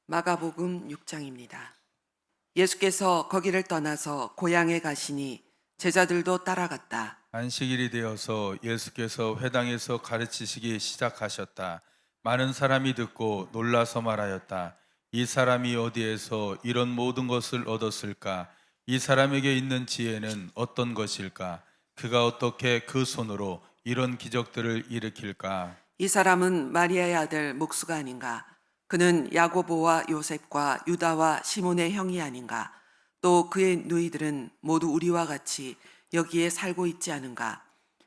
마가복음 6장입니다. 예수께서 거기를 떠나서 고향에 가시니 제자들도 따라갔다. 안식일이 되어서 예수께서 회당에서 가르치시기 시작하셨다. 많은 사람이 듣고 놀라서 말하였다. 이 사람이 어디에서 이런 모든 것을 얻었을까? 이 사람에게 있는 지혜는 어떤 것일까? 그가 어떻게 그 손으로 이런 기적들을 일으킬까? 이 사람은 마리아의 아들 목수가 아닌가? 그는 야고보와 요셉과 유다와 시몬의 형이 아닌가? 또 그의 누이들은 모두 우리와 같이 여기에 살고 있지 않은가?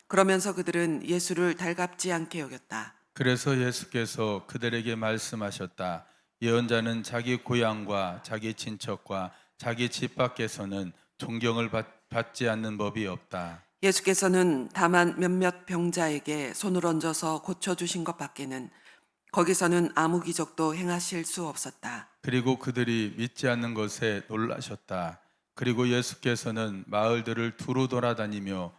그러면서 그들은 예수를 달갑지 않게 여겼다. 그래서 예수께서 그들에게 말씀하셨다. 예언자는 자기 고향과 자기 친척과 자기 집 밖에서는 존경을 받지 않는 법이 없다. 예수께서는 다만 몇몇 병자에게 손을 얹어서 고쳐주신 것 밖에는 거기서는 아무 기적도 행하실 수 없었다. 그리고 그들이 믿지 않는 것에 놀라셨다. 그리고 예수께서는 마을들을 두루 돌아다니며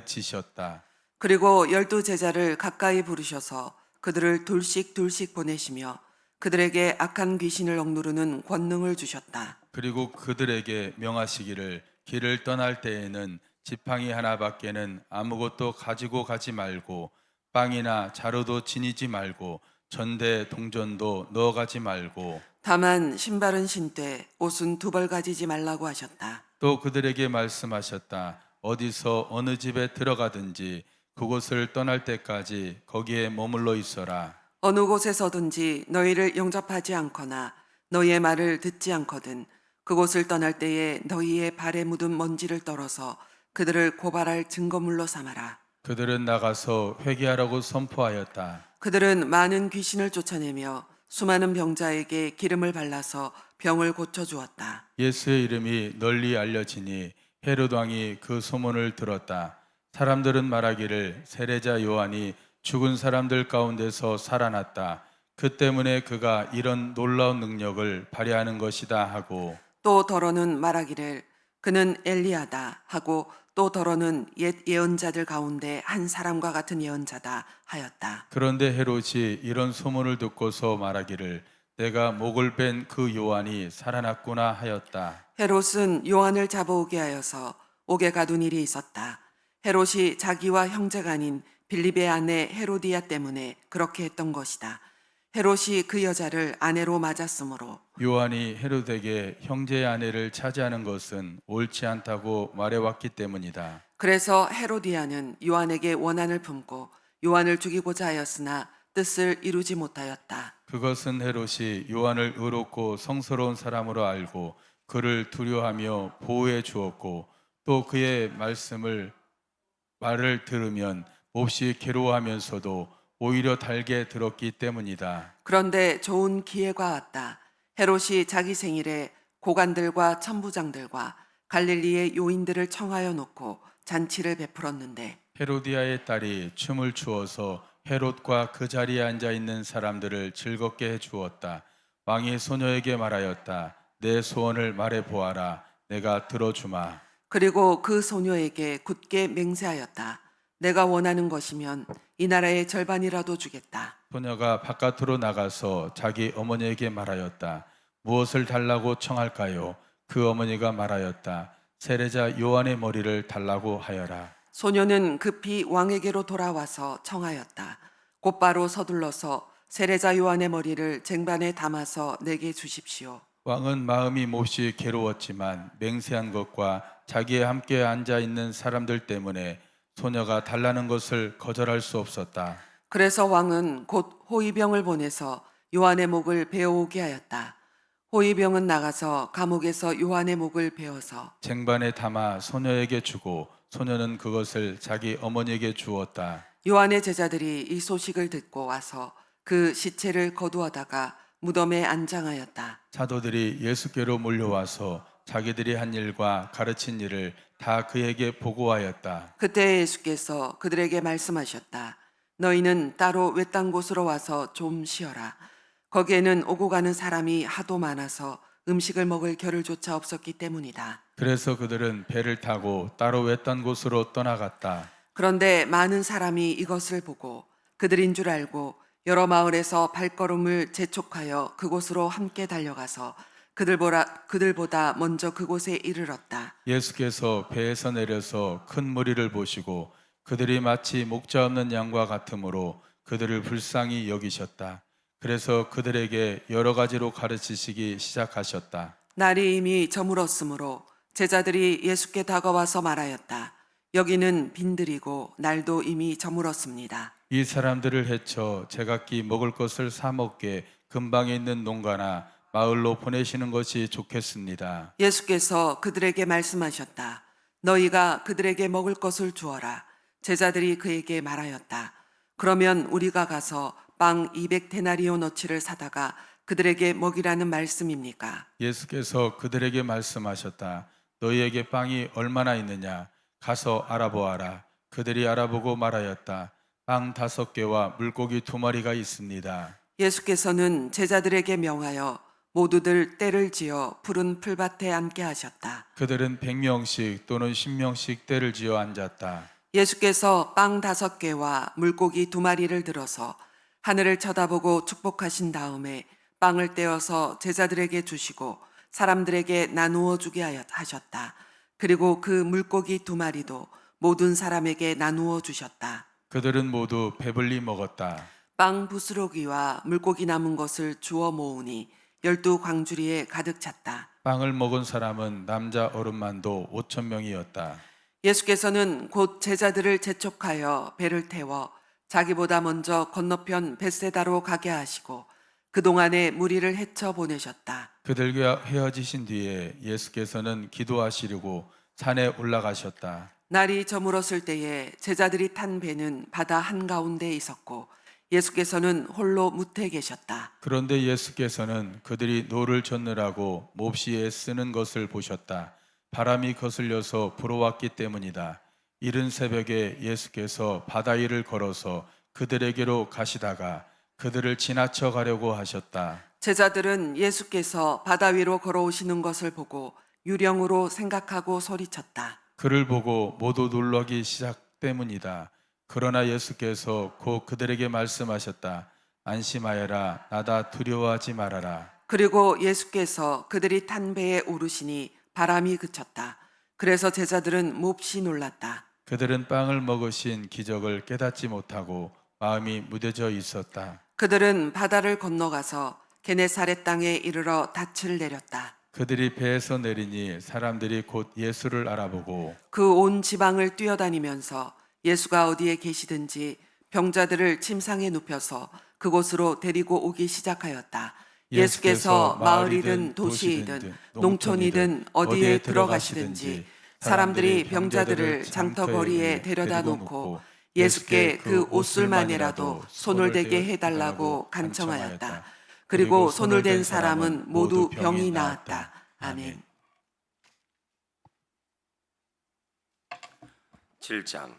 가르치셨다. 그리고 12제자를 가까이 부르셔서 그들을 둘씩 둘씩 보내시며 그들에게 악한 귀신을 억누르는 권능을 주셨다. 그리고 그들에게 명하시기를 길을 떠날 때에는 지팡이 하나밖에는 아무것도 가지고 가지 말고 빵이나 자루도 지니지 말고 전대 동전도 넣어가지 말고 다만 신발은 신되 옷은 두 벌 가지지 말라고 하셨다. 또 그들에게 말씀하셨다. 어디서 어느 집에 들어가든지 그곳을 떠날 때까지 거기에 머물러 있어라. 어느 곳에서든지 너희를 영접하지 않거나 너희의 말을 듣지 않거든 그곳을 떠날 때에 너희의 발에 묻은 먼지를 떨어서 그들을 고발할 증거물로 삼아라. 그들은 나가서 회개하라고 선포하였다. 그들은 많은 귀신을 쫓아내며 수많은 병자에게 기름을 발라서 병을 고쳐 주었다. 예수의 이름이 널리 알려지니 헤롯 왕이 그 소문을 들었다. 사람들은 말하기를 세례자 요한이 죽은 사람들 가운데서 살아났다. 그 때문에 그가 이런 놀라운 능력을 발휘하는 것이다 하고 또 더러는 말하기를 그는 엘리야다 하고 또 더러는 옛 예언자들 가운데 한 사람과 같은 예언자다 하였다. 그런데 헤롯이 이런 소문을 듣고서 말하기를 내가 목을 뺀 그 요한이 살아났구나 하였다. 헤롯은 요한을 잡아오게 하여서 옥에 가둔 일이 있었다. 헤롯이 자기와 형제가 아닌 빌립의 아내 헤로디아 때문에 그렇게 했던 것이다. 헤롯이 그 여자를 아내로 맞았으므로 요한이 헤롯에게 형제의 아내를 차지하는 것은 옳지 않다고 말해왔기 때문이다. 그래서 헤로디아는 요한에게 원한을 품고 요한을 죽이고자 하였으나 뜻을 이루지 못하였다. 그것은 헤롯이 요한을 의롭고 성스러운 사람으로 알고 그를 두려워하며 보호해 주었고 또 그의 말을 들으면 몹시 괴로워하면서도 오히려 달게 들었기 때문이다. 그런데 좋은 기회가 왔다. 헤롯이 자기 생일에 고관들과 천부장들과 갈릴리의 요인들을 청하여 놓고 잔치를 베풀었는데 헤로디아의 딸이 춤을 추어서 헤롯과 그 자리에 앉아 있는 사람들을 즐겁게 해 주었다. 왕이 소녀에게 말하였다. 내 소원을 말해 보아라. 내가 들어주마. 그리고 그 소녀에게 굳게 맹세하였다. 내가 원하는 것이면 이 나라의 절반이라도 주겠다. 소녀가 바깥으로 나가서 자기 어머니에게 말하였다. 무엇을 달라고 청할까요? 그 어머니가 말하였다. 세례자 요한의 머리를 달라고 하여라. 소녀는 급히 왕에게로 돌아와서 청하였다. 곧바로 서둘러서 세례자 요한의 머리를 쟁반에 담아서 내게 주십시오. 왕은 마음이 몹시 괴로웠지만 맹세한 것과 자기에 함께 앉아 있는 사람들 때문에 소녀가 달라는 것을 거절할 수 없었다. 그래서 왕은 곧 호위병을 보내서 요한의 목을 베어오게 하였다. 호위병은 나가서 감옥에서 요한의 목을 베어서 쟁반에 담아 소녀에게 주고 소녀는 그것을 자기 어머니에게 주었다. 요한의 제자들이 이 소식을 듣고 와서 그 시체를 거두어다가 무덤에 안장하였다. 사도들이 예수께로 몰려와서 자기들이 한 일과 가르친 일을 다 그에게 보고하였다. 그때 예수께서 그들에게 말씀하셨다. 너희는 따로 외딴 곳으로 와서 좀 쉬어라. 거기에는 오고 가는 사람이 하도 많아서 음식을 먹을 겨를조차 없었기 때문이다. 그래서 그들은 배를 타고 따로 외딴 곳으로 떠나갔다. 그런데 많은 사람이 이것을 보고 그들인 줄 알고 여러 마을에서 발걸음을 재촉하여 그곳으로 함께 달려가서 그들보다 먼저 그곳에 이르렀다. 예수께서 배에서 내려서 큰 무리를 보시고 그들이 마치 목자 없는 양과 같으므로 그들을 불쌍히 여기셨다. 그래서 그들에게 여러 가지로 가르치시기 시작하셨다. 날이 이미 저물었으므로 제자들이 예수께 다가와서 말하였다. 여기는 빈들이고 날도 이미 저물었습니다. 이 사람들을 해쳐 제각기 먹을 것을 사 먹게 근방에 있는 농가나 마을로 보내시는 것이 좋겠습니다. 예수께서 그들에게 말씀하셨다. 너희가 그들에게 먹을 것을 주어라. 제자들이 그에게 말하였다. 그러면 우리가 가서 빵 200데나리오너치를 사다가 그들에게 먹이라는 말씀입니까? 예수께서 그들에게 말씀하셨다. 너희에게 빵이 얼마나 있느냐? 가서 알아보아라. 그들이 알아보고 말하였다. 빵 5개와 물고기 2마리가 있습니다. 예수께서는 제자들에게 명하여 모두들 떼를 지어 푸른 풀밭에 앉게 하셨다. 그들은 100명씩 또는 10명씩 떼를 지어 앉았다. 예수께서 빵 5개와 물고기 2마리를 들어서 하늘을 쳐다보고 축복하신 다음에 빵을 떼어서 제자들에게 주시고 사람들에게 나누어 주게 하셨다. 그리고 그 물고기 2마리도 모든 사람에게 나누어 주셨다. 그들은 모두 배불리 먹었다. 빵 부스러기와 물고기 남은 것을 주워 모으니 12광주리에 가득 찼다. 빵을 먹은 사람은 남자 어른만도 5,000명이었다. 예수께서는 곧 제자들을 재촉하여 배를 태워 자기보다 먼저 건너편 벳세다로 가게 하시고 그동안에 무리를 헤쳐 보내셨다. 그들과 헤어지신 뒤에 예수께서는 기도하시려고 산에 올라가셨다. 날이 저물었을 때에 제자들이 탄 배는 바다 한가운데 있었고 예수께서는 홀로 무태 계셨다. 그런데 예수께서는 그들이 노를 젓느라고 몹시 애쓰는 것을 보셨다. 바람이 거슬려서 불어왔기 때문이다. 이른 새벽에 예수께서 바다 위를 걸어서 그들에게로 가시다가 그들을 지나쳐 가려고 하셨다. 제자들은 예수께서 바다 위로 걸어오시는 것을 보고 유령으로 생각하고 소리쳤다. 그를 보고 모두 놀라기 시작 때문이다. 그러나 예수께서 곧 그들에게 말씀하셨다. 안심하여라. 나다 두려워하지 말아라. 그리고 예수께서 그들이 탄 배에 오르시니 바람이 그쳤다. 그래서 제자들은 몹시 놀랐다. 그들은 빵을 먹으신 기적을 깨닫지 못하고 마음이 무뎌져 있었다. 그들은 바다를 건너가서 게네사렛 땅에 이르러 닻을 내렸다. 그들이 배에서 내리니 사람들이 곧 예수를 알아보고 그 온 지방을 뛰어다니면서 예수가 어디에 계시든지 병자들을 침상에 눕혀서 그곳으로 데리고 오기 시작하였다. 예수께서 마을이든 도시이든 농촌이든 어디에 들어가시든지 사람들이 병자들을 장터거리에 데려다 놓고 예수께 그 옷술만이라도 손을 대게 해달라고 간청하였다. 그리고 손을 댄 사람은 모두 병이 나았다. 아멘. 7장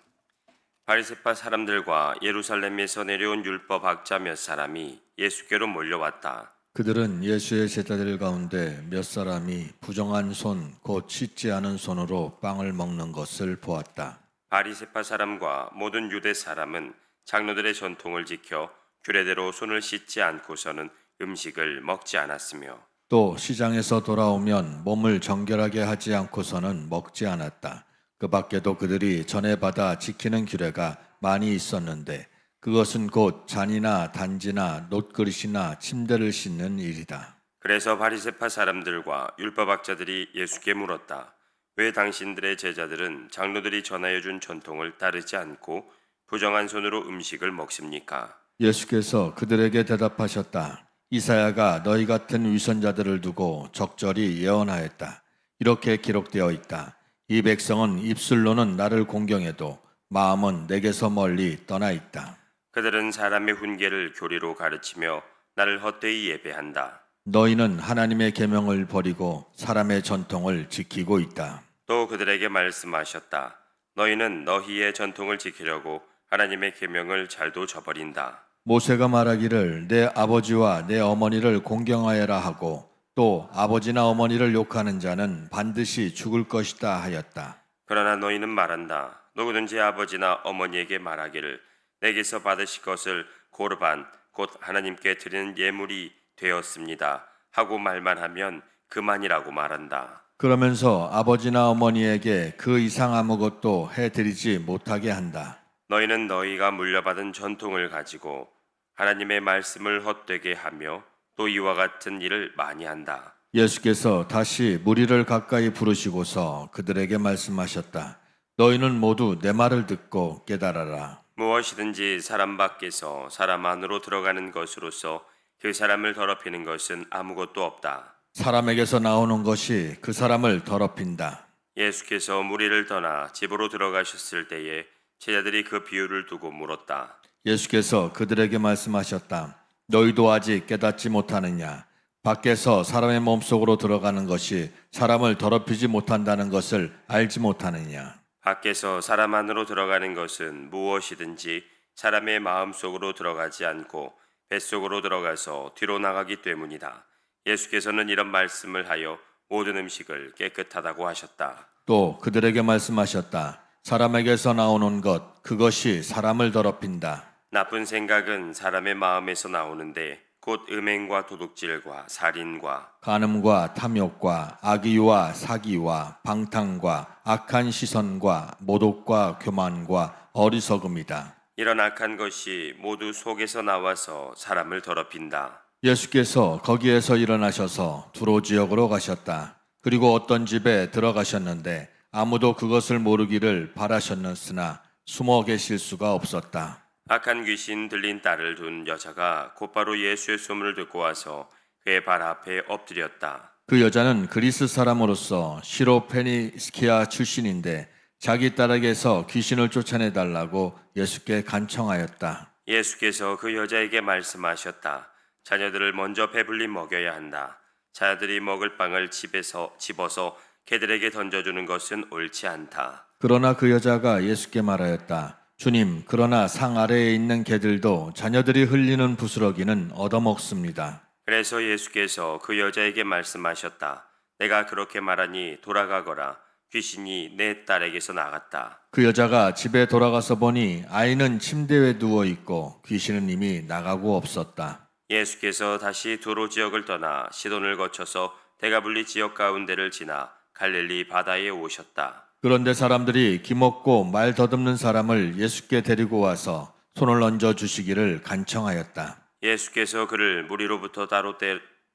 바리새파 사람들과 예루살렘에서 내려온 율법 학자 몇 사람이 예수께로 몰려왔다. 그들은 예수의 제자들 가운데 몇 사람이 부정한 손, 곧 씻지 않은 손으로 빵을 먹는 것을 보았다. 바리새파 사람과 모든 유대 사람은 장로들의 전통을 지켜 규례대로 손을 씻지 않고서는 음식을 먹지 않았으며 또 시장에서 돌아오면 몸을 정결하게 하지 않고서는 먹지 않았다. 그 밖에도 그들이 전에 받아 지키는 규례가 많이 있었는데 그것은 곧 잔이나 단지나 놋그릇이나 침대를 씻는 일이다. 그래서 바리새파 사람들과 율법학자들이 예수께 물었다. 왜 당신들의 제자들은 장로들이 전하여 준 전통을 따르지 않고 부정한 손으로 음식을 먹습니까? 예수께서 그들에게 대답하셨다. 이사야가 너희 같은 위선자들을 두고 적절히 예언하였다. 이렇게 기록되어 있다. 이 백성은 입술로는 나를 공경해도 마음은 내게서 멀리 떠나 있다. 그들은 사람의 훈계를 교리로 가르치며 나를 헛되이 예배한다. 너희는 하나님의 계명을 버리고 사람의 전통을 지키고 있다. 또 그들에게 말씀하셨다. 너희는 너희의 전통을 지키려고 하나님의 계명을 잘도 저버린다. 모세가 말하기를 내 아버지와 내 어머니를 공경하여라 하고 또 아버지나 어머니를 욕하는 자는 반드시 죽을 것이다 하였다. 그러나 너희는 말한다. 누구든지 아버지나 어머니에게 말하기를 내게서 받으실 것을 고르반 곧 하나님께 드리는 예물이 되었습니다 하고 말만 하면 그만이라고 말한다. 그러면서 아버지나 어머니에게 그 이상 아무것도 해드리지 못하게 한다. 너희는 너희가 물려받은 전통을 가지고 하나님의 말씀을 헛되게 하며 또 이와 같은 일을 많이 한다. 예수께서 다시 무리를 가까이 부르시고서 그들에게 말씀하셨다. 너희는 모두 내 말을 듣고 깨달아라. 무엇이든지 사람 밖에서 사람 안으로 들어가는 것으로서 그 사람을 더럽히는 것은 아무것도 없다. 사람에게서 나오는 것이 그 사람을 더럽힌다. 예수께서 무리를 떠나 집으로 들어가셨을 때에 제자들이 그 비유를 두고 물었다. 예수께서 그들에게 말씀하셨다. 너희도 아직 깨닫지 못하느냐? 밖에서 사람의 몸속으로 들어가는 것이 사람을 더럽히지 못한다는 것을 알지 못하느냐? 밖에서 사람 안으로 들어가는 것은 무엇이든지 사람의 마음속으로 들어가지 않고 뱃속으로 들어가서 뒤로 나가기 때문이다. 예수께서는 이런 말씀을 하여 모든 음식을 깨끗하다고 하셨다. 또 그들에게 말씀하셨다. 사람에게서 나오는 것, 그것이 사람을 더럽힌다. 나쁜 생각은 사람의 마음에서 나오는데 곧 음행과 도둑질과 살인과 간음과 탐욕과 악의와 사기와 방탕과 악한 시선과 모독과 교만과 어리석음이다. 이런 악한 것이 모두 속에서 나와서 사람을 더럽힌다. 예수께서 거기에서 일어나셔서 두로 지역으로 가셨다. 그리고 어떤 집에 들어가셨는데 아무도 그것을 모르기를 바라셨으나 숨어 계실 수가 없었다. 악한 귀신 들린 딸을 둔 여자가 곧바로 예수의 소문을 듣고 와서 그의 발 앞에 엎드렸다. 그 여자는 그리스 사람으로서 시로페니스키아 출신인데 자기 딸에게서 귀신을 쫓아내달라고 예수께 간청하였다. 예수께서 그 여자에게 말씀하셨다. 자녀들을 먼저 배불리 먹여야 한다. 자녀들이 먹을 빵을 집어서 개들에게 던져주는 것은 옳지 않다. 그러나 그 여자가 예수께 말하였다. 주님, 그러나 상 아래에 있는 개들도 자녀들이 흘리는 부스러기는 얻어먹습니다. 그래서 예수께서 그 여자에게 말씀하셨다. 내가 그렇게 말하니 돌아가거라. 귀신이 내 딸에게서 나갔다. 그 여자가 집에 돌아가서 보니 아이는 침대에 누워 있고 귀신은 이미 나가고 없었다. 예수께서 다시 두로 지역을 떠나 시돈을 거쳐서 데가블리 지역 가운데를 지나 갈릴리 바다에 오셨다. 그런데 사람들이 기먹고 말 더듬는 사람을 예수께 데리고 와서 손을 얹어 주시기를 간청하였다. 예수께서 그를 무리로부터 따로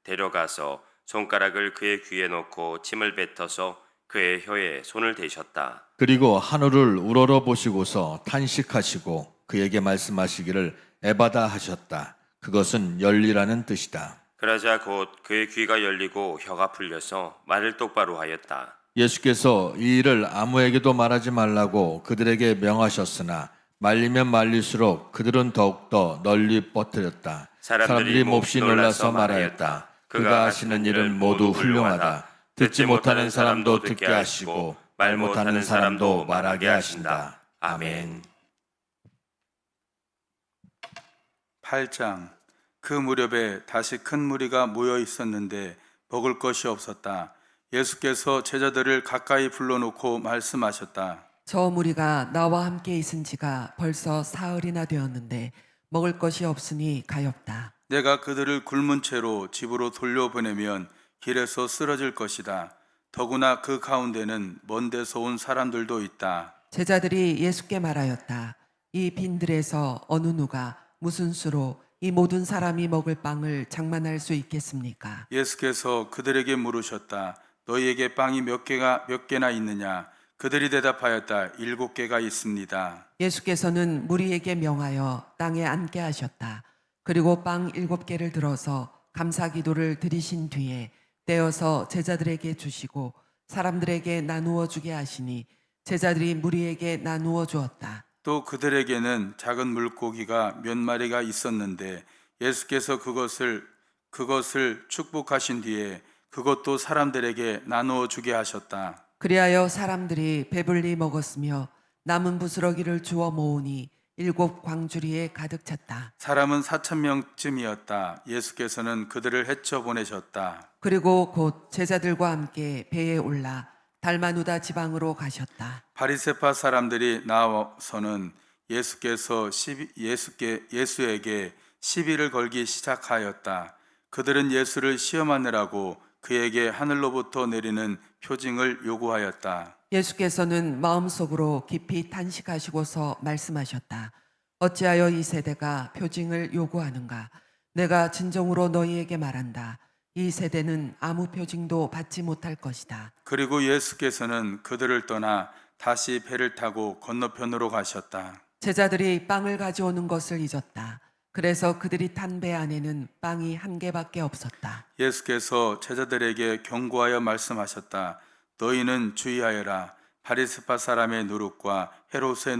데려가서 손가락을 그의 귀에 넣고 침을 뱉어서 그의 혀에 손을 대셨다. 그리고 하늘을 우러러 보시고서 탄식하시고 그에게 말씀하시기를 에바다 하셨다. 그것은 열리라는 뜻이다. 그러자 곧 그의 귀가 열리고 혀가 풀려서 말을 똑바로 하였다. 예수께서 이 일을 아무에게도 말하지 말라고 그들에게 명하셨으나 말리면 말릴수록 그들은 더욱더 널리 뻗뜨렸다. 사람들이 몹시 놀라서 말하였다. 그가 하시는 일은 모두 훌륭하다. 듣지 못하는 사람도 듣게 하시고 말 못하는 사람도 말하게 하신다. 아멘. 8장. 그 무렵에 다시 큰 무리가 모여 있었는데 먹을 것이 없었다. 예수께서 제자들을 가까이 불러놓고 말씀하셨다. 저 무리가 나와 함께 있은 지가 벌써 사흘이나 되었는데 먹을 것이 없으니 가엾다. 내가 그들을 굶은 채로 집으로 돌려보내면 길에서 쓰러질 것이다. 더구나 그 가운데는 먼 데서 온 사람들도 있다. 제자들이 예수께 말하였다. 이 빈들에서 어느 누가 무슨 수로 이 모든 사람이 먹을 빵을 장만할 수 있겠습니까? 예수께서 그들에게 물으셨다. 너희에게 빵이 몇 개나 있느냐? 그들이 대답하였다. 7개가 있습니다. 예수께서는 무리에게 명하여 땅에 앉게 하셨다. 그리고 빵 7개를 들어서 감사 기도를 드리신 뒤에 떼어서 제자들에게 주시고 사람들에게 나누어 주게 하시니 제자들이 무리에게 나누어 주었다. 또 그들에게는 작은 물고기가 몇 마리가 있었는데 예수께서 그것을 축복하신 뒤에 그것도 사람들에게 나누어 주게 하셨다. 그리하여 사람들이 배불리 먹었으며 남은 부스러기를 주워 모으니 7 광주리에 가득 찼다. 사람은 4,000명쯤이었다. 예수께서는 그들을 헤쳐 보내셨다. 그리고 곧 제자들과 함께 배에 올라 달마누다 지방으로 가셨다. 바리새파 사람들이 나와서는 예수에게 시비를 걸기 시작하였다. 그들은 예수를 시험하느라고 그에게 하늘로부터 내리는 표징을 요구하였다. 예수께서는 마음속으로 깊이 탄식하시고서 말씀하셨다. 어찌하여 이 세대가 표징을 요구하는가? 내가 진정으로 너희에게 말한다. 이 세대는 아무 표징도 받지 못할 것이다. 그리고 예수께서는 그들을 떠나 다시 배를 타고 건너편으로 가셨다. 제자들이 빵을 가져오는 것을 잊었다. 그래서 그들이 탄 배 안에는 빵이 한 개밖에 없었다. 예수께서 제자들에게 경고하여 말씀하셨다. 너희는 주의하여라. 바리새파 사람의 누룩과 헤롯의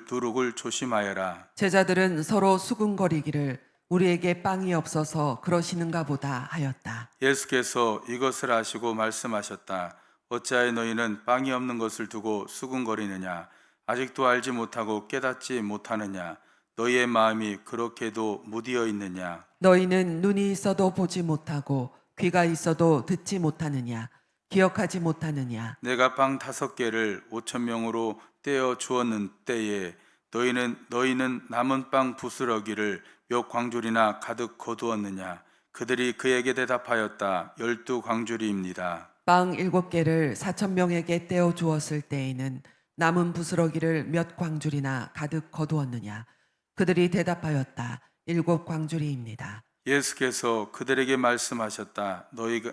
누룩을 조심하여라. 제자들은 서로 수군거리기를 우리에게 빵이 없어서 그러시는가 보다 하였다. 예수께서 이것을 아시고 말씀하셨다. 어찌하여 너희는 빵이 없는 것을 두고 수군거리느냐? 아직도 알지 못하고 깨닫지 못하느냐? 너희의 마음이 그렇게도 무디어 있느냐? 너희는 눈이 있어도 보지 못하고 귀가 있어도 듣지 못하느냐? 기억하지 못하느냐? 내가 빵 5개를 5천 명으로 떼어 주었는 때에 너희는 남은 빵 부스러기를 몇 광줄이나 가득 거두었느냐? 그들이 그에게 대답하였다. 12광줄이입니다. 빵 7개를 4,000명에게 떼어 주었을 때에는 남은 부스러기를 몇 광줄이나 가득 거두었느냐? 그들이 대답하였다. 7광줄이입니다. 예수께서 그들에게 말씀하셨다.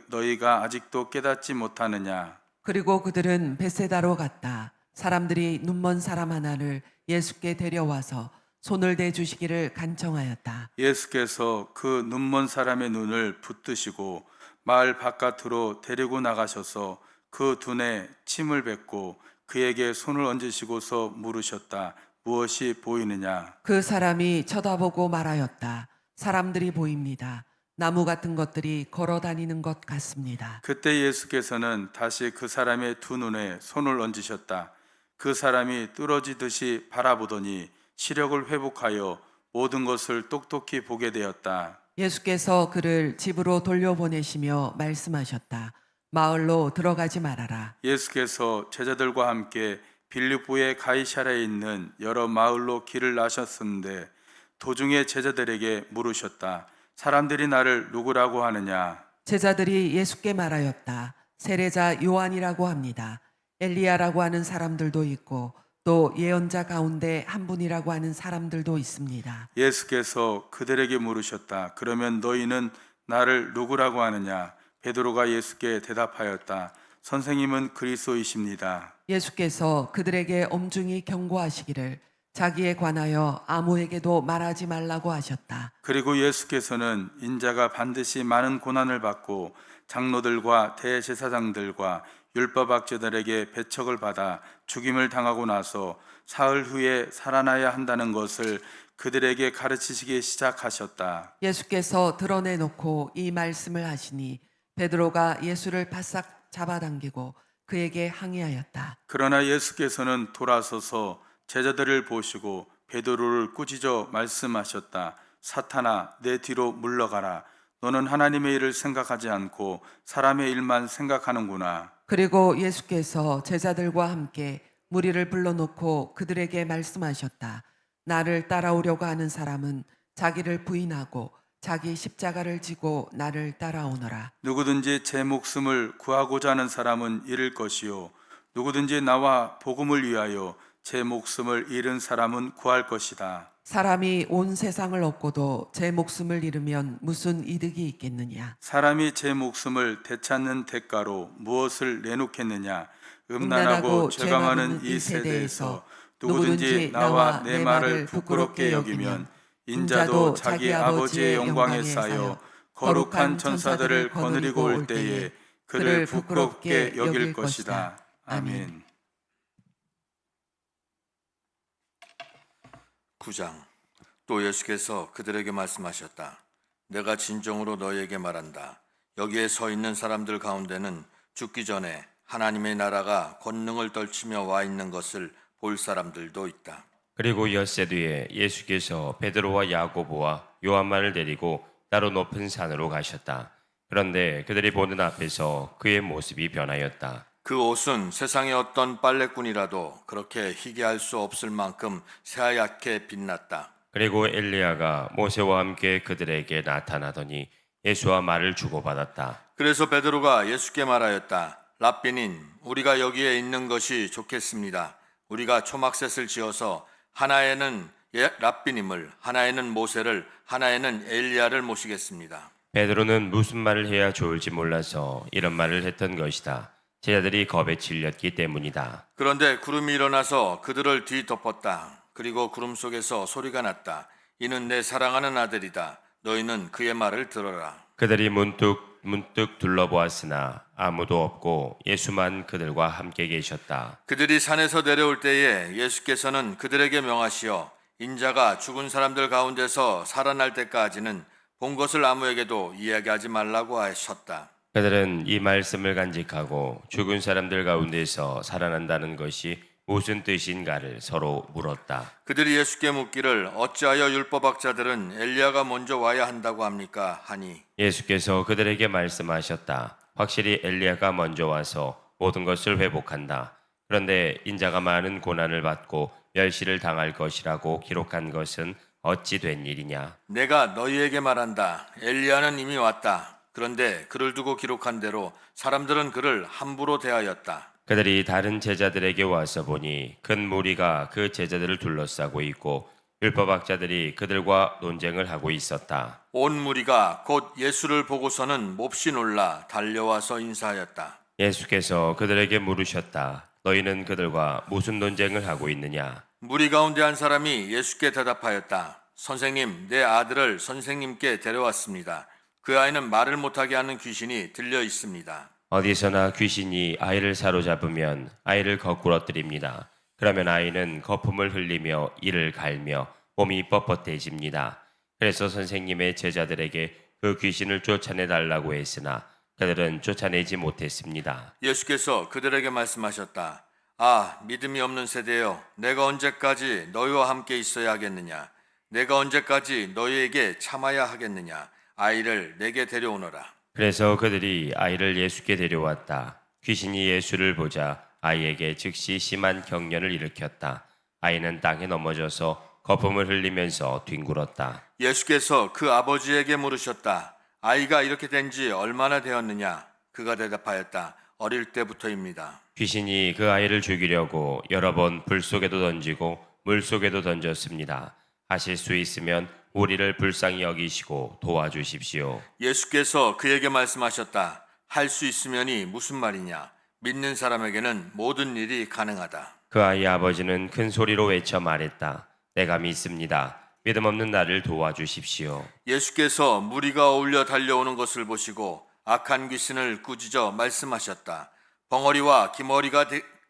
너희가 아직도 깨닫지 못하느냐? 그리고 그들은 베세다로 갔다. 사람들이 눈먼 사람 하나를 예수께 데려와서 손을 대주시기를 간청하였다. 예수께서 그 눈먼 사람의 눈을 붙드시고 마을 바깥으로 데리고 나가셔서 그 눈에 침을 뱉고 그에게 손을 얹으시고서 물으셨다. 무엇이 보이느냐? 그 사람이 쳐다보고 말하였다. 사람들이 보입니다. 나무 같은 것들이 걸어 다니는 것 같습니다. 그때 예수께서는 다시 그 사람의 두 눈에 손을 얹으셨다. 그 사람이 뚫어지듯이 바라보더니 시력을 회복하여 모든 것을 똑똑히 보게 되었다. 예수께서 그를 집으로 돌려보내시며 말씀하셨다. 마을로 들어가지 말아라. 예수께서 제자들과 함께 빌립보의 가이사랴에 있는 여러 마을로 길을 나셨었는데 도중에 제자들에게 물으셨다. 사람들이 나를 누구라고 하느냐? 제자들이 예수께 말하였다. 세례자 요한이라고 합니다. 엘리야라고 하는 사람들도 있고 또 예언자 가운데 한 분이라고 하는 사람들도 있습니다. 예수께서 그들에게 물으셨다. 그러면 너희는 나를 누구라고 하느냐? 베드로가 예수께 대답하였다. 선생님은 그리스도이십니다. 예수께서 그들에게 엄중히 경고하시기를 자기에 관하여 아무에게도 말하지 말라고 하셨다. 그리고 예수께서는 인자가 반드시 많은 고난을 받고 장로들과 대제사장들과 율법학자들에게 배척을 받아 죽임을 당하고 나서 사흘 후에 살아나야 한다는 것을 그들에게 가르치시기 시작하셨다. 예수께서 드러내놓고 이 말씀을 하시니 베드로가 예수를 바싹 잡아당기고 그에게 항의하였다. 그러나 예수께서는 돌아서서 제자들을 보시고 베드로를 꾸짖어 말씀하셨다. 사탄아, 내 뒤로 물러가라. 너는 하나님의 일을 생각하지 않고 사람의 일만 생각하는구나. 그리고 예수께서 제자들과 함께 무리를 불러놓고 그들에게 말씀하셨다. 나를 따라오려고 하는 사람은 자기를 부인하고 자기 십자가를 지고 나를 따라오너라. 누구든지 제 목숨을 구하고자 하는 사람은 잃을 것이요 누구든지 나와 복음을 위하여 제 목숨을 잃은 사람은 구할 것이다. 사람이 온 세상을 얻고도 제 목숨을 잃으면 무슨 이득이 있겠느냐? 사람이 제 목숨을 되찾는 대가로 무엇을 내놓겠느냐? 음란하고 죄가 많은 이 세대에서 누구든지 나와 내 말을 부끄럽게 여기면 인자도 자기 아버지의 영광에 쌓여 거룩한 천사들을 거느리고 올 때에 그를 부끄럽게 여길 것이다. 아멘. 9장. 또 예수께서 그들에게 말씀하셨다. 내가 진정으로 너희에게 말한다. 여기에 서 있는 사람들 가운데는 죽기 전에 하나님의 나라가 권능을 떨치며 와 있는 것을 볼 사람들도 있다. 그리고 엿새 뒤에 예수께서 베드로와 야고보와 요한만을 데리고 따로 높은 산으로 가셨다. 그런데 그들이 보는 앞에서 그의 모습이 변하였다. 그 옷은 세상의 어떤 빨래꾼이라도 그렇게 희게 할 수 없을 만큼 새하얗게 빛났다. 그리고 엘리야가 모세와 함께 그들에게 나타나더니 예수와 말을 주고받았다. 그래서 베드로가 예수께 말하였다. 랍비님, 우리가 여기에 있는 것이 좋겠습니다. 우리가 초막셋을 지어서 하나에는 랍비님을, 하나에는 모세를, 하나에는 엘리야를 모시겠습니다. 베드로는 무슨 말을 해야 좋을지 몰라서 이런 말을 했던 것이다. 제자들이 겁에 질렸기 때문이다. 그런데 구름이 일어나서 그들을 뒤덮었다. 그리고 구름 속에서 소리가 났다. 이는 내 사랑하는 아들이다. 너희는 그의 말을 들어라. 그들이 문득 둘러보았으나 아무도 없고 예수만 그들과 함께 계셨다. 그들이 산에서 내려올 때에 예수께서는 그들에게 명하시어 인자가 죽은 사람들 가운데서 살아날 때까지는 본 것을 아무에게도 이야기하지 말라고 하셨다. 그들은 이 말씀을 간직하고 죽은 사람들 가운데서 살아난다는 것이 무슨 뜻인가를 서로 물었다. 그들이 예수께 묻기를 어찌하여 율법학자들은 엘리야가 먼저 와야 한다고 합니까? 하니 예수께서 그들에게 말씀하셨다. 확실히 엘리야가 먼저 와서 모든 것을 회복한다. 그런데 인자가 많은 고난을 받고 멸시를 당할 것이라고 기록한 것은 어찌 된 일이냐? 내가 너희에게 말한다. 엘리야는 이미 왔다. 그런데 그를 두고 기록한 대로 사람들은 그를 함부로 대하였다. 그들이 다른 제자들에게 와서 보니 큰 무리가 그 제자들을 둘러싸고 있고 율법학자들이 그들과 논쟁을 하고 있었다. 온 무리가 곧 예수를 보고서는 몹시 놀라 달려와서 인사하였다. 예수께서 그들에게 물으셨다. 너희는 그들과 무슨 논쟁을 하고 있느냐? 무리 가운데 한 사람이 예수께 대답하였다. 선생님, 내 아들을 선생님께 데려왔습니다. 그 아이는 말을 못하게 하는 귀신이 들려 있습니다. 어디서나 귀신이 아이를 사로잡으면 아이를 거꾸러뜨립니다. 그러면 아이는 거품을 흘리며 이를 갈며 몸이 뻣뻣해집니다. 그래서 선생님의 제자들에게 그 귀신을 쫓아내 달라고 했으나 그들은 쫓아내지 못했습니다. 예수께서 그들에게 말씀하셨다. 아, 믿음이 없는 세대여, 내가 언제까지 너희와 함께 있어야 하겠느냐? 내가 언제까지 너희에게 참아야 하겠느냐? 아이를 내게 데려오너라. 그래서 그들이 아이를 예수께 데려왔다. 귀신이 예수를 보자 아이에게 즉시 심한 경련을 일으켰다. 아이는 땅에 넘어져서 거품을 흘리면서 뒹굴었다. 예수께서 그 아버지에게 물으셨다. 아이가 이렇게 된 지 얼마나 되었느냐? 그가 대답하였다. 어릴 때부터입니다. 귀신이 그 아이를 죽이려고 여러 번 불 속에도 던지고 물 속에도 던졌습니다. 하실 수 있으면 우리를 불쌍히 여기시고 도와주십시오. 예수께서 그에게 말씀하셨다. 할 수 있으면이 무슨 말이냐? 믿는 사람에게는 모든 일이 가능하다. 그 아이의 아버지는 큰 소리로 외쳐 말했다. 내가 믿습니다. 믿음 없는 나를 도와주십시오. 예수께서 무리가 어울려 달려오는 것을 보시고 악한 귀신을 꾸짖어 말씀하셨다. 벙어리와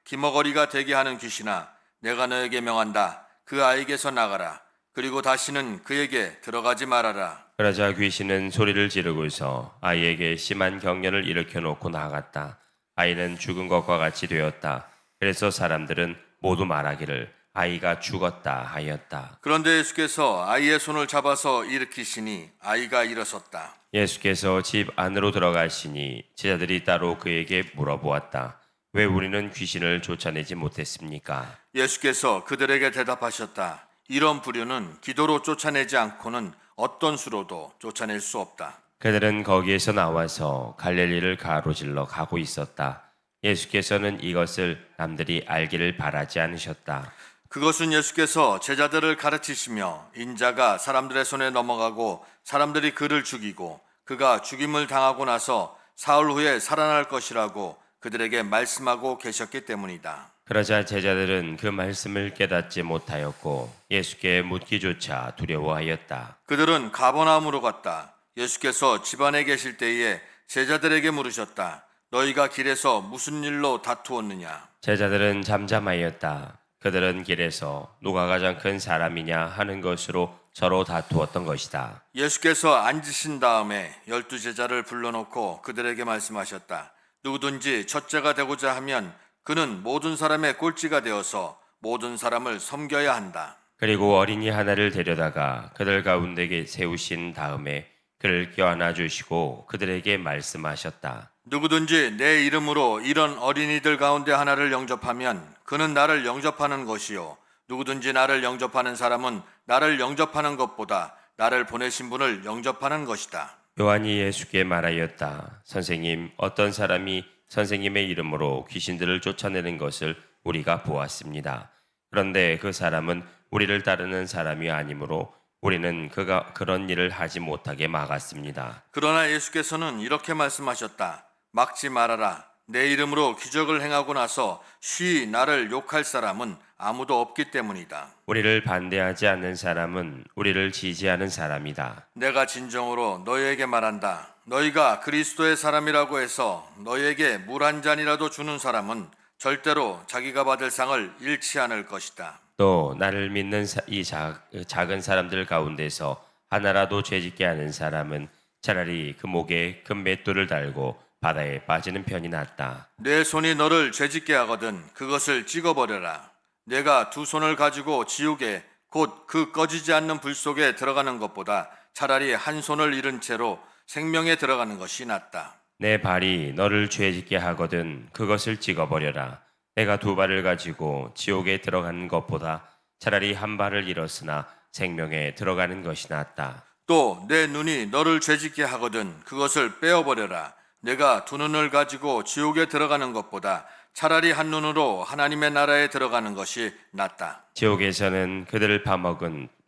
기머거리가 되게 하는 귀신아, 내가 너에게 명한다. 그 아이에게서 나가라. 그리고 다시는 그에게 들어가지 말아라. 그러자 귀신은 소리를 지르고서 아이에게 심한 경련을 일으켜 놓고 나갔다. 아이는 죽은 것과 같이 되었다. 그래서 사람들은 모두 말하기를 아이가 죽었다 하였다. 그런데 예수께서 아이의 손을 잡아서 일으키시니 아이가 일어섰다. 예수께서 집 안으로 들어가시니 제자들이 따로 그에게 물어보았다. 왜 우리는 귀신을 쫓아내지 못했습니까? 예수께서 그들에게 대답하셨다. 이런 부류는 기도로 쫓아내지 않고는 어떤 수로도 쫓아낼 수 없다. 그들은 거기에서 나와서 갈릴리를 가로질러 가고 있었다. 예수께서는 이것을 남들이 알기를 바라지 않으셨다. 그것은 예수께서 제자들을 가르치시며 인자가 사람들의 손에 넘어가고 사람들이 그를 죽이고 그가 죽임을 당하고 나서 사흘 후에 살아날 것이라고 그들에게 말씀하고 계셨기 때문이다. 그러자 제자들은 그 말씀을 깨닫지 못하였고 예수께 묻기조차 두려워하였다. 그들은 가버나움으로 갔다. 예수께서 집안에 계실 때에 제자들에게 물으셨다. 너희가 길에서 무슨 일로 다투었느냐? 제자들은 잠잠하였다. 그들은 길에서 누가 가장 큰 사람이냐 하는 것으로 서로 다투었던 것이다. 예수께서 앉으신 다음에 12 제자를 불러놓고 그들에게 말씀하셨다. 누구든지 첫째가 되고자 하면 그는 모든 사람의 꼴찌가 되어서 모든 사람을 섬겨야 한다. 그리고 어린이 하나를 데려다가 그들 가운데 세우신 다음에 그를 껴안아 주시고 그들에게 말씀하셨다. 누구든지 내 이름으로 이런 어린이들 가운데 하나를 영접하면 그는 나를 영접하는 것이요. 누구든지 나를 영접하는 사람은 나를 영접하는 것보다 나를 보내신 분을 영접하는 것이다. 요한이 예수께 말하였다. 선생님, 어떤 사람이 선생님의 이름으로 귀신들을 쫓아내는 것을 우리가 보았습니다. 그런데 그 사람은 우리를 따르는 사람이 아니므로 우리는 그가 그런 일을 하지 못하게 막았습니다. 그러나 예수께서는 이렇게 말씀하셨다. 막지 말아라. 내 이름으로 기적을 행하고 나서 쉬 나를 욕할 사람은 아무도 없기 때문이다. 우리를 반대하지 않는 사람은 우리를 지지하는 사람이다. 내가 진정으로 너희에게 말한다. 너희가 그리스도의 사람이라고 해서 너희에게 물 한 잔이라도 주는 사람은 절대로 자기가 받을 상을 잃지 않을 것이다. 또 나를 믿는 이 작은 사람들 가운데서 하나라도 죄짓게 하는 사람은 차라리 그 목에 금맷돌을 달고 바다에 빠지는 편이 낫다. 내 손이 너를 죄짓게 하거든 그것을 찍어버려라. 내가 두 손을 가지고 지옥에 곧 그 꺼지지 않는 불 속에 들어가는 것보다 차라리 한 손을 잃은 채로 생명에 들어가는 것이 낫다. 내 발이 너를 죄짓게 하거든 그것을 찍어버려라. 내가 두 발을 가지고 지옥에 들어가는 것보다 차라리 한 발을 잃었으나 생명에 들어가는 것이 낫다. 또 내 눈이 너를 죄짓게 하거든 그것을 빼어버려라. 내가 두 눈을 가지고 지옥에 들어가는 것보다 차라리 한 눈으로 하나님의 나라에 들어가는 것이 낫다. 지옥에서는 그들을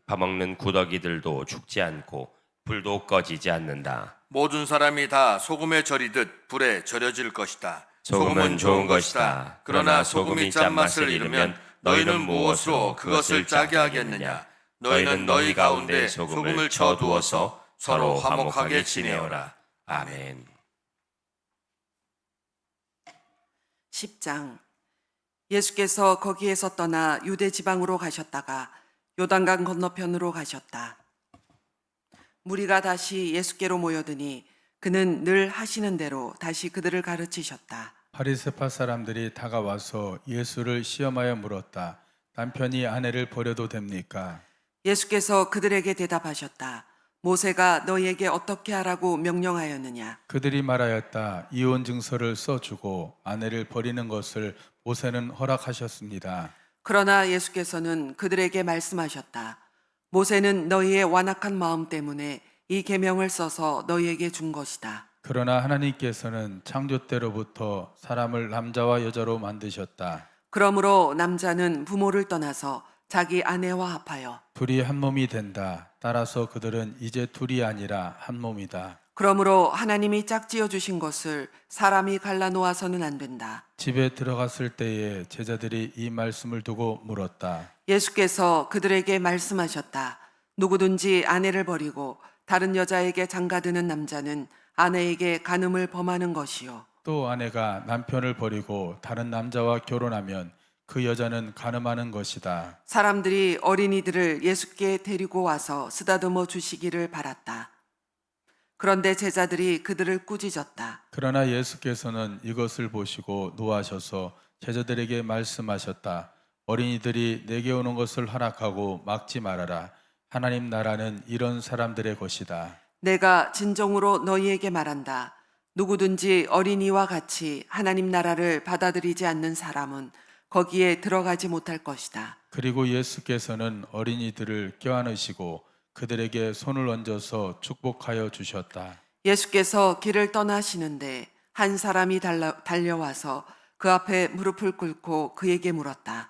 파먹는 구더기들도 죽지 않고 불도 꺼지지 않는다. 모든 사람이 다 소금에 절이듯 불에 절여질 것이다. 소금은 좋은 것이다. 그러나 소금이 짠맛을 잃으면 너희는 무엇으로 그것을 짜게 하겠느냐? 너희는 너희 가운데 소금을 쳐두어서 서로 화목하게 지내어라. 아멘. 10장. 예수께서 거기에서 떠나 유대 지방으로 가셨다가 요단강 건너편으로 가셨다. 무리가 다시 예수께로 모여드니 그는 늘 하시는 대로 다시 그들을 가르치셨다. 바리새파 사람들이 다가와서 예수를 시험하여 물었다. 남편이 아내를 버려도 됩니까? 예수께서 그들에게 대답하셨다. 모세가 너희에게 어떻게 하라고 명령하였느냐? 그들이 말하였다. 이혼 증서를 써주고 아내를 버리는 것을 모세는 허락하셨습니다. 그러나 예수께서는 그들에게 말씀하셨다. 모세는 너희의 완악한 마음 때문에 이 계명을 써서 너희에게 준 것이다. 그러나 하나님께서는 창조 때로부터 사람을 남자와 여자로 만드셨다. 그러므로 남자는 부모를 떠나서 자기 아내와 합하여 둘이 한 몸이 된다. 따라서 그들은 이제 둘이 아니라 한 몸이다. 그러므로 하나님이 짝지어 주신 것을 사람이 갈라놓아서는 안 된다. 집에 들어갔을 때에 제자들이 이 말씀을 두고 물었다. 예수께서 그들에게 말씀하셨다. 누구든지 아내를 버리고 다른 여자에게 장가드는 남자는 아내에게 간음을 범하는 것이요. 또 아내가 남편을 버리고 다른 남자와 결혼하면 그 여자는 간음하는 것이다. 사람들이 어린이들을 예수께 데리고 와서 쓰다듬어 주시기를 바랐다. 그런데 제자들이 그들을 꾸짖었다. 그러나 예수께서는 이것을 보시고 노하셔서 제자들에게 말씀하셨다. 어린이들이 내게 오는 것을 허락하고 막지 말아라. 하나님 나라는 이런 사람들의 것이다. 내가 진정으로 너희에게 말한다. 누구든지 어린이와 같이 하나님 나라를 받아들이지 않는 사람은 거기에 들어가지 못할 것이다. 그리고 예수께서는 어린이들을 껴안으시고 그들에게 손을 얹어서 축복하여 주셨다. 예수께서 길을 떠나시는데 한 사람이 달려와서 그 앞에 무릎을 꿇고 그에게 물었다.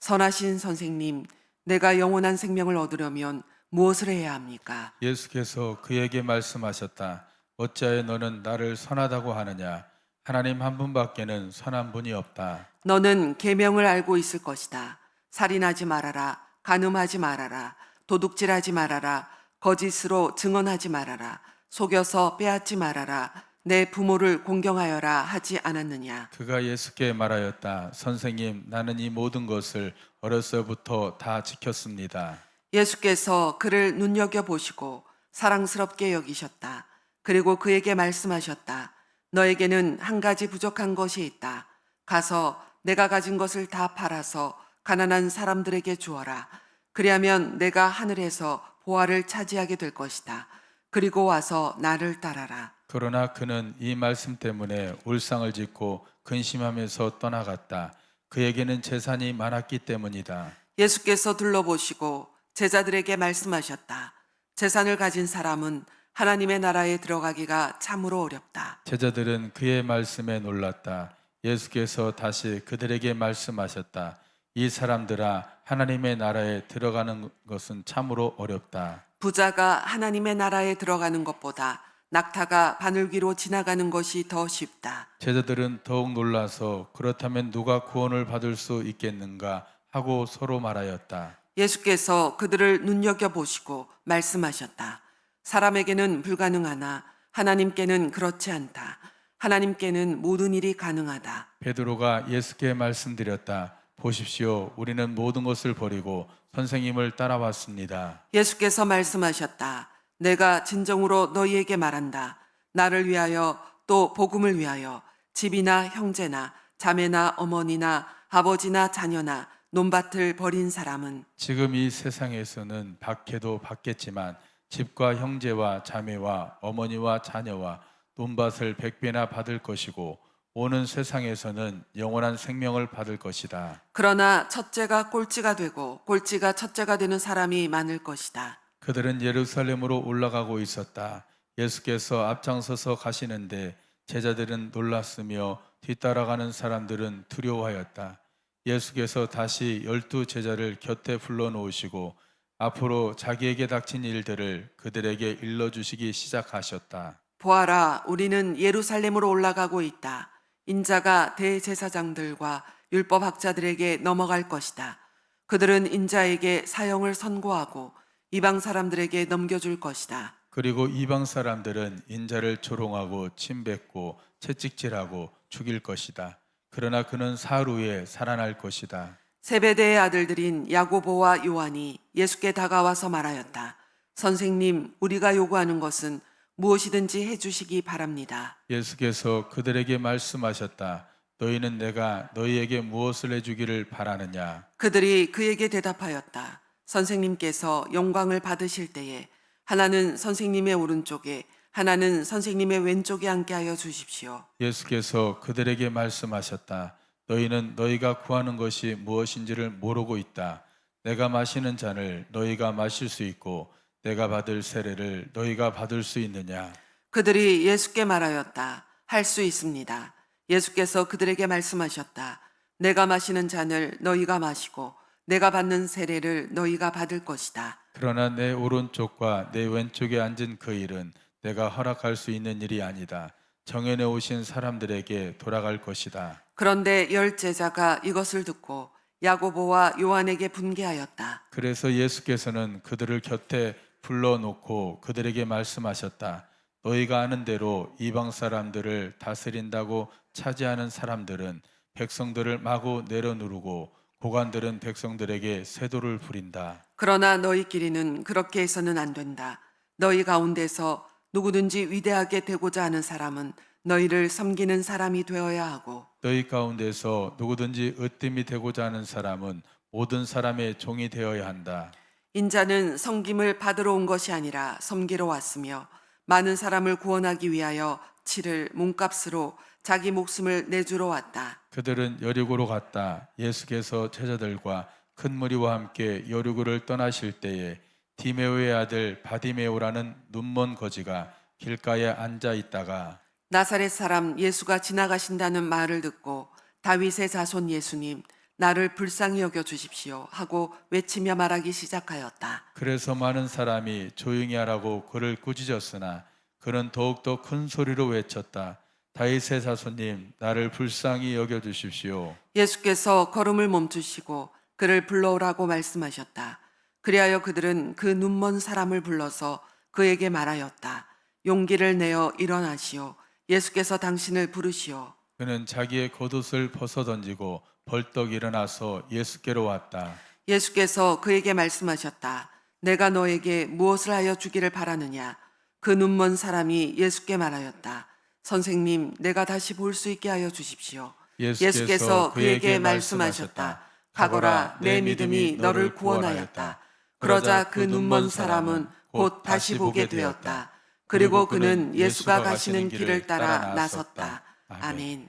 선하신 선생님, 내가 영원한 생명을 얻으려면 무엇을 해야 합니까? 예수께서 그에게 말씀하셨다. 어찌하여 너는 나를 선하다고 하느냐? 하나님 한 분밖에는 선한 분이 없다. 너는 계명을 알고 있을 것이다. 살인하지 말아라. 간음하지 말아라. 도둑질하지 말아라. 거짓으로 증언하지 말아라. 속여서 빼앗지 말아라. 내 부모를 공경하여라 하지 않았느냐? 그가 예수께 말하였다. 선생님, 나는 이 모든 것을 어려서부터 다 지켰습니다. 예수께서 그를 눈여겨보시고 사랑스럽게 여기셨다. 그리고 그에게 말씀하셨다. 너에게는 한 가지 부족한 것이 있다. 가서 내가 가진 것을 다 팔아서 가난한 사람들에게 주어라. 그리하면 내가 하늘에서 보화를 차지하게 될 것이다. 그리고 와서 나를 따라라. 그러나 그는 이 말씀 때문에 울상을 짓고 근심하면서 떠나갔다. 그에게는 재산이 많았기 때문이다. 예수께서 둘러보시고 제자들에게 말씀하셨다. 재산을 가진 사람은 하나님의 나라에 들어가기가 참으로 어렵다. 제자들은 그의 말씀에 놀랐다. 예수께서 다시 그들에게 말씀하셨다. 이 사람들아, 하나님의 나라에 들어가는 것은 참으로 어렵다. 부자가 하나님의 나라에 들어가는 것보다 낙타가 바늘귀로 지나가는 것이 더 쉽다. 제자들은 더욱 놀라서 그렇다면 누가 구원을 받을 수 있겠는가 하고 서로 말하였다. 예수께서 그들을 눈여겨보시고 말씀하셨다. 사람에게는 불가능하나 하나님께는 그렇지 않다. 하나님께는 모든 일이 가능하다. 베드로가 예수께 말씀드렸다. 보십시오. 우리는 모든 것을 버리고 선생님을 따라왔습니다. 예수께서 말씀하셨다. 내가 진정으로 너희에게 말한다. 나를 위하여 또 복음을 위하여 집이나 형제나 자매나 어머니나 아버지나 자녀나 논밭을 버린 사람은 지금 이 세상에서는 받게도 받겠지만 집과 형제와 자매와 어머니와 자녀와 논밭을 100배나 받을 것이고 오는 세상에서는 영원한 생명을 받을 것이다. 그러나 첫째가 꼴찌가 되고 꼴찌가 첫째가 되는 사람이 많을 것이다. 그들은 예루살렘으로 올라가고 있었다. 예수께서 앞장서서 가시는데 제자들은 놀랐으며 뒤따라가는 사람들은 두려워하였다. 예수께서 다시 12 제자를 곁에 불러놓으시고 앞으로 자기에게 닥친 일들을 그들에게 일러주시기 시작하셨다. 보아라, 우리는 예루살렘으로 올라가고 있다. 인자가 대제사장들과 율법학자들에게 넘어갈 것이다. 그들은 인자에게 사형을 선고하고 이방 사람들에게 넘겨줄 것이다. 그리고 이방 사람들은 인자를 조롱하고 침뱉고 채찍질하고 죽일 것이다. 그러나 그는 사흘 후에 살아날 것이다. 세베대의 아들들인 야고보와 요한이 예수께 다가와서 말하였다. 선생님, 우리가 요구하는 것은 무엇이든지 해주시기 바랍니다. 예수께서 그들에게 말씀하셨다. 너희는 내가 너희에게 무엇을 해주기를 바라느냐? 그들이 그에게 대답하였다. 선생님께서 영광을 받으실 때에 하나는 선생님의 오른쪽에 하나는 선생님의 왼쪽에 앉게 하여 주십시오. 예수께서 그들에게 말씀하셨다. 너희는 너희가 구하는 것이 무엇인지를 모르고 있다. 내가 마시는 잔을 너희가 마실 수 있고 내가 받을 세례를 너희가 받을 수 있느냐? 그들이 예수께 말하였다. 할 수 있습니다. 예수께서 그들에게 말씀하셨다. 내가 마시는 잔을 너희가 마시고 내가 받는 세례를 너희가 받을 것이다. 그러나 내 오른쪽과 내 왼쪽에 앉은 그 일은 내가 허락할 수 있는 일이 아니다. 정연해 오신 사람들에게 돌아갈 것이다. 그런데 10 제자가 이것을 듣고 야고보와 요한에게 분개하였다. 그래서 예수께서는 그들을 곁에 불러놓고 그들에게 말씀하셨다. 너희가 아는 대로 이방 사람들을 다스린다고 차지하는 사람들은 백성들을 마구 내려누르고 고관들은 백성들에게 세도를 부린다. 그러나 너희끼리는 그렇게 해서는 안 된다. 너희 가운데서 누구든지 위대하게 되고자 하는 사람은 너희를 섬기는 사람이 되어야 하고 너희 가운데서 누구든지 으뜸이 되고자 하는 사람은 모든 사람의 종이 되어야 한다. 인자는 섬김을 받으러 온 것이 아니라 섬기러 왔으며 많은 사람을 구원하기 위하여 치를 몸값으로 자기 목숨을 내주러 왔다. 그들은 여리고로 갔다. 예수께서 제자들과 큰 무리와 함께 여리고를 떠나실 때에 디메오의 아들 바디메오라는 눈먼 거지가 길가에 앉아 있다가 나사렛 사람 예수가 지나가신다는 말을 듣고 다윗의 자손 예수님, 나를 불쌍히 여겨 주십시오 하고 외치며 말하기 시작하였다. 그래서 많은 사람이 조용히 하라고 그를 꾸짖었으나 그는 더욱더 큰 소리로 외쳤다. 다윗의 자손님, 나를 불쌍히 여겨 주십시오. 예수께서 걸음을 멈추시고 그를 불러오라고 말씀하셨다. 그리하여 그들은 그 눈먼 사람을 불러서 그에게 말하였다. 용기를 내어 일어나시오. 예수께서 당신을 부르시오. 그는 자기의 겉옷을 벗어 던지고 벌떡 일어나서 예수께로 왔다. 예수께서 그에게 말씀하셨다. 내가 너에게 무엇을 하여 주기를 바라느냐? 그 눈먼 사람이 예수께 말하였다. 선생님, 내가 다시 볼 수 있게 하여 주십시오. 예수께서 그에게 말씀하셨다. 가거라, 내 믿음이 너를 구원하였다. 그러자 그 눈먼 사람은 곧 다시 보게 되었다. 그리고 그는 예수가 가시는 길을 따라 나섰다. 아멘.